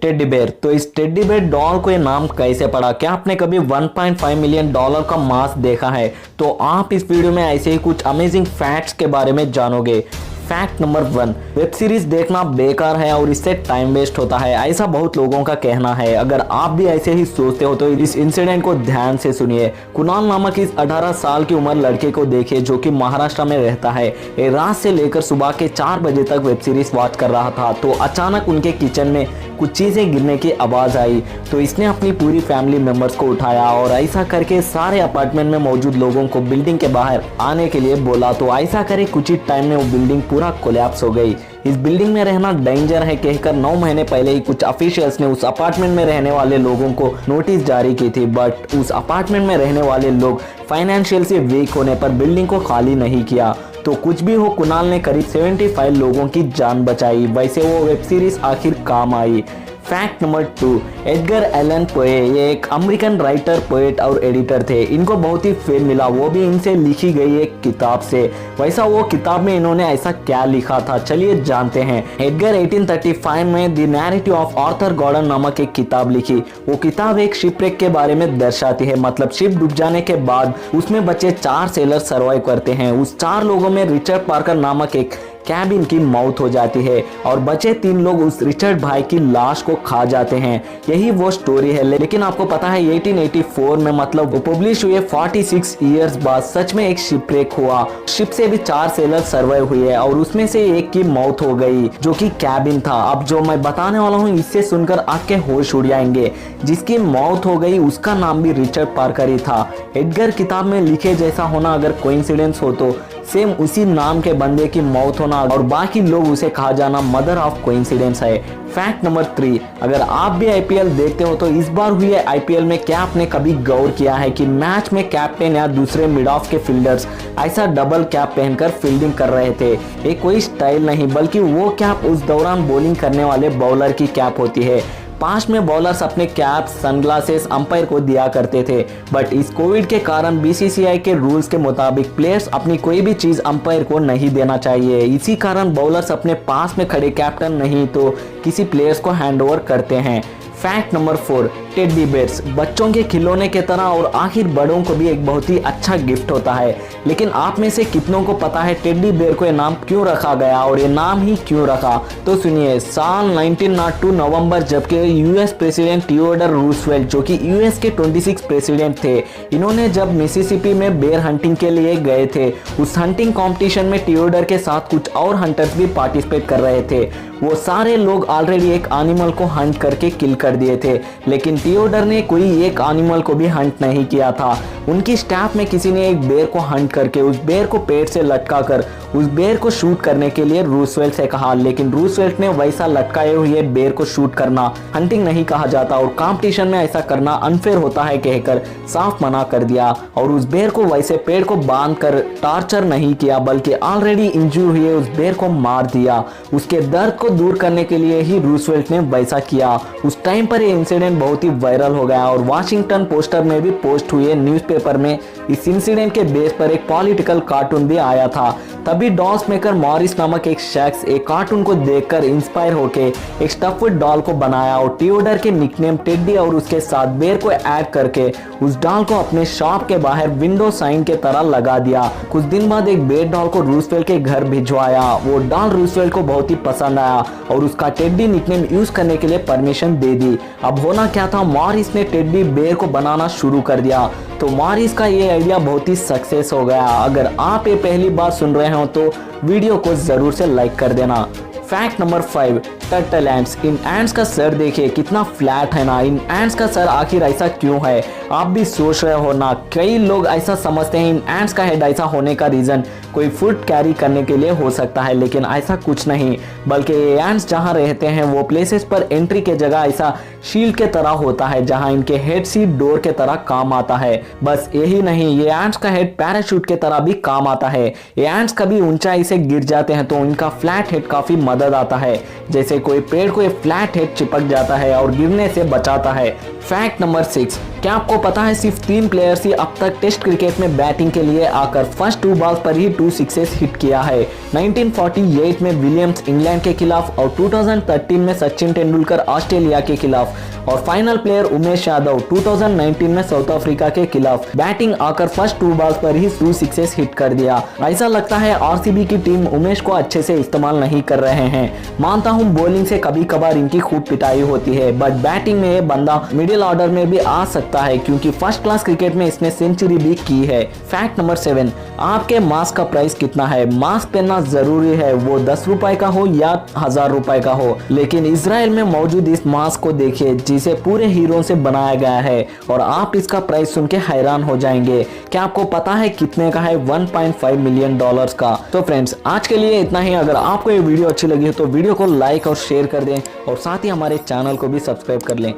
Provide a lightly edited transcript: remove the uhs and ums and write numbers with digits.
Teddy bear. तो इस teddy bear doll को ये नाम कैसे पड़ा? क्या आपने कभी 1.5 मिलियन डॉलर का मास्क देखा है? तो आप इस वीडियो में ऐसे ही कुछ अमेजिंग फैक्ट्स के बारे में जानोगे। फैक्ट नंबर 1, वेब सीरीज देखना बेकार है और इससे टाइम वेस्ट होता है, ऐसा बहुत लोगों का कहना है। अगर आप भी ऐसे ही सोचते हो तो इस इंसिडेंट को ध्यान से सुनिए। कुणाल नामक इस 18 साल की उम्र लड़के को देखिए जो कि महाराष्ट्र में रहता है। ये रात से लेकर सुबह के 4 बजे तक वेब सीरीज वॉच कर रहा था, तो अचानक उनके किचन में कुछ चीजें गिरने की आवाज आई। तो इसने अपनी पूरी फैमिली मेंबर्स को उठाया और ऐसा करके सारे अपार्टमेंट में मौजूद लोगों को बिल्डिंग के बाहर आने के लिए बोला। तो ऐसा करे कुछ ही टाइम में वो बिल्डिंग पूरा कोलैप्स हो गई। इस बिल्डिंग में रहना डेंजर है कहकर 9 महीने पहले ही कुछ ऑफिशियल्स ने उस अपार्टमेंट में रहने वाले लोगों को नोटिस जारी की थी, बट उस अपार्टमेंट में रहने वाले लोग फाइनेंशियल से वीक होने पर बिल्डिंग को खाली नहीं किया। तो कुछ भी हो, कुणाल ने करीब 75 लोगों की जान बचाई। वैसे वो वेब सीरीज आखिर काम आई। फैक्ट नंबर 2, एडगर एलन पोए, ये एक अमेरिकन राइटर, पोएट और एडिटर थे। इनको बहुत ही फेम मिला, वो भी इनसे लिखी गई एक किताब से। वैसा वो किताब में इन्होंने ऐसा क्या लिखा था, चलिए जानते हैं। एडगर 1835 में the narrative of Arthur Gordon नामक एक किताब लिखी। वो किताब एक शिपरेक के बारे में दर्शाती है, मतलब शिप डूब जाने के बाद उसमें बचे 4 सेलर सर्वाइव करते हैं। उस 4 लोगों में रिचर्ड पार्कर नामक एक कैबिन की मौत हो जाती है और बचे 3 लोग उस रिचर्ड भाई की लाश को खा जाते हैं। यही वो स्टोरी है। लेकिन आपको पता है 1884 में, मतलब वो पब्लिश हुए 46 इयर्स बाद, सच में एक शिपरेक हुआ। शिप से भी 4 सेलर सर्वाइव हुए और उसमें से एक की मौत हो गई जो कि कैबिन था। अब जो मैं बताने वाला हूँ इससे सुनकर आपके होश उड़ जाएंगे। जिसकी मौत हो गई उसका नाम भी रिचर्ड पार्कर ही था। एडगर किताब में लिखे जैसा होना अगर कोइंसिडेंस हो तो सेम उसी नाम के बंदे की मौत होना और बाकी लोग उसे कहा जाना मदर ऑफ कोइंसिडेंस है। फैक्ट नंबर 3, अगर आप भी आईपीएल देखते हो तो इस बार हुए आईपीएल में क्या आपने कभी गौर किया है कि मैच में कैप्टन या दूसरे मिड ऑफ के फील्डर्स ऐसा डबल कैप पहनकर फील्डिंग कर रहे थे? ये कोई स्टाइल नहीं बल्कि वो कैप उस दौरान बॉलिंग करने वाले बॉलर की कैप होती है। पास्ट में बॉलर्स अपने कैप, सनग्लासेस अंपायर को दिया करते थे, बट इस कोविड के कारण बीसीसीआई के रूल्स के मुताबिक प्लेयर्स अपनी कोई भी चीज अंपायर को नहीं देना चाहिए। इसी कारण बॉलर्स अपने पास में खड़े कैप्टन नहीं तो किसी प्लेयर्स को हैंडओवर करते हैं। फैक्ट नंबर 4, टेडी बेयर्स बच्चों के खिलौने के तरह और आखिर बड़ों को भी एक बहुत ही अच्छा गिफ्ट होता है। लेकिन आप में से कितनों को पता है टेडी बेयर को ये नाम क्यों रखा गया और ये नाम ही क्यों रखा? तो सुनिए, साल 1902 नवंबर जबकि यूएस प्रेसिडेंट थियोडोर रूजवेल्ट जो कि यूएस के 26 प्रेसिडेंट थे, इन्होंने जब मिसिसिपी में बेयर हंटिंग के लिए गए थे, उस हंटिंग कॉम्पिटिशन में थियोडोर के साथ कुछ और हंटर्स भी पार्टिसिपेट कर रहे थे। वो सारे लोग ऑलरेडी एक एनिमल को हंट करके किल कर दिए थे, लेकिन थियोडोर ने कोई एक एनिमल को भी हंट नहीं किया था। उनकी स्टाफ में किसी ने एक बेर को हंट करके उस बेर को पेड़ से लटका कर उस बेर को शूट करने के लिए रूजवेल्ट से कहा, लेकिन रूजवेल्ट ने वैसा लटकाए हुए बेर को शूट करना हंटिंग नहीं कहा जाता और कंपटीशन में ऐसा करना अनफेयर होता है कहकर साफ मना कर दिया और उस बेर को वैसे पेड़ को बांध कर टॉर्चर नहीं किया बल्कि ऑलरेडी इंजूर हुए उस बेर को मार दिया। उसके दर्द को दूर करने के लिए ही रूजवेल्ट ने वैसा किया। उस टाइम पर ये इंसिडेंट बहुत ही वायरल हो गया और वॉशिंगटन पोस्टर में भी पोस्ट हुए। न्यूज़पेपर में इस इंसिडेंट के बेस पर एक पॉलिटिकल कार्टून भी आया था। तभी डॉल्स मेकर मॉरिस नामक एक शख्स एक कार्टून को देखकर इंस्पायर होके एक स्टफ्ड डॉल को बनाया और थियोडोर के निकनेम टेडी और उसके साथ बेर को ऐड करके उस डॉल को अपने शॉप के बाहर विंडो साइन के तरह लगा दिया। कुछ दिन बाद एक बेर डॉल को रूजवेल्ट के घर भिजवाया। वो डॉल रूजवेल्ट को बहुत ही पसंद आया और उसका टेडी निकनेम यूज करने के लिए परमिशन दे दी। अब होना क्या था, मॉरिस ने टेडी बेर को बनाना शुरू कर दिया। तो मॉरिस का ये आइडिया बहुत ही सक्सेस हो गया। अगर आप ये पहली बार सुन रहे हो तो वीडियो को जरूर से लाइक कर देना। Fact number 5, turtle ants. इन एंट्स का सर देखिए कितना फ्लैट है ना। इन एंट्स का सर आखिर ऐसा क्यों है, आप भी सोच रहे हो ना। कई लोग ऐसा समझते हैं इन एंट्स का हेड ऐसा होने का रीजन कोई फूड कैरी करने के लिए हो सकता है, लेकिन ऐसा कुछ नहीं, बल्कि ये एंट्स जहाँ रहते हैं वो प्लेसेस पर एंट्री के जगह ऐसा शील्ड के तरह होता है जहाँ इनके हेड सीट डोर के तरह काम आता है। बस यही नहीं, ये एंट्स का हेड पैराशूट के तरह भी काम आता है। ये एंट्स कभी ऊंचाई से गिर जाते हैं तो इनका फ्लैट हेड काफी मदद आता है, जैसे कोई पेड़ को फ्लैट हेड चिपक जाता है और गिरने से बचाता है। फैक्ट नंबर 6, क्या आपको पता है सिर्फ 3 प्लेयर्स ही अब तक टेस्ट क्रिकेट में बैटिंग के लिए आकर फर्स्ट 2 बॉल्स पर ही 2 सिक्सेस हिट किया है। 1948 में विलियम्स इंग्लैंड के खिलाफ और 2013 में सचिन तेंदुलकर ऑस्ट्रेलिया के खिलाफ और फाइनल प्लेयर उमेश यादव 2019 में साउथ अफ्रीका के खिलाफ बैटिंग आकर फर्स्ट 2 बॉल्स पर ही 2 सिक्सेस हिट कर दिया। ऐसा लगता है आरसीबी की टीम उमेश को अच्छे से इस्तेमाल नहीं कर रहे हैं। मानता हूं बॉलिंग से कभी कभार इनकी खूब पिटाई होती है, बट बैटिंग में ये बंदा मिडिल ऑर्डर में भी आ सकता है क्योंकि फर्स्ट क्लास क्रिकेट में इसने सेंचुरी भी की है। फैक्ट नंबर 7, आपके मास्क का प्राइस कितना है? मास्क पहनना जरूरी है, वो 10 रुपए का हो या 1000 रुपए का हो, लेकिन इजराइल में मौजूद इस मास्क को देखिए जिसे पूरे हीरो से बनाया गया है और आप इसका प्राइस सुन के हैरान हो जाएंगे। क्या आपको पता है कितने का है? 1.5 मिलियन डॉलर्स का। तो फ्रेंड्स आज के लिए इतना ही। अगर आपको ये वीडियो अच्छी लगी हो तो वीडियो को लाइक और शेयर कर दें और साथ ही हमारे चैनल को भी सब्सक्राइब कर लें।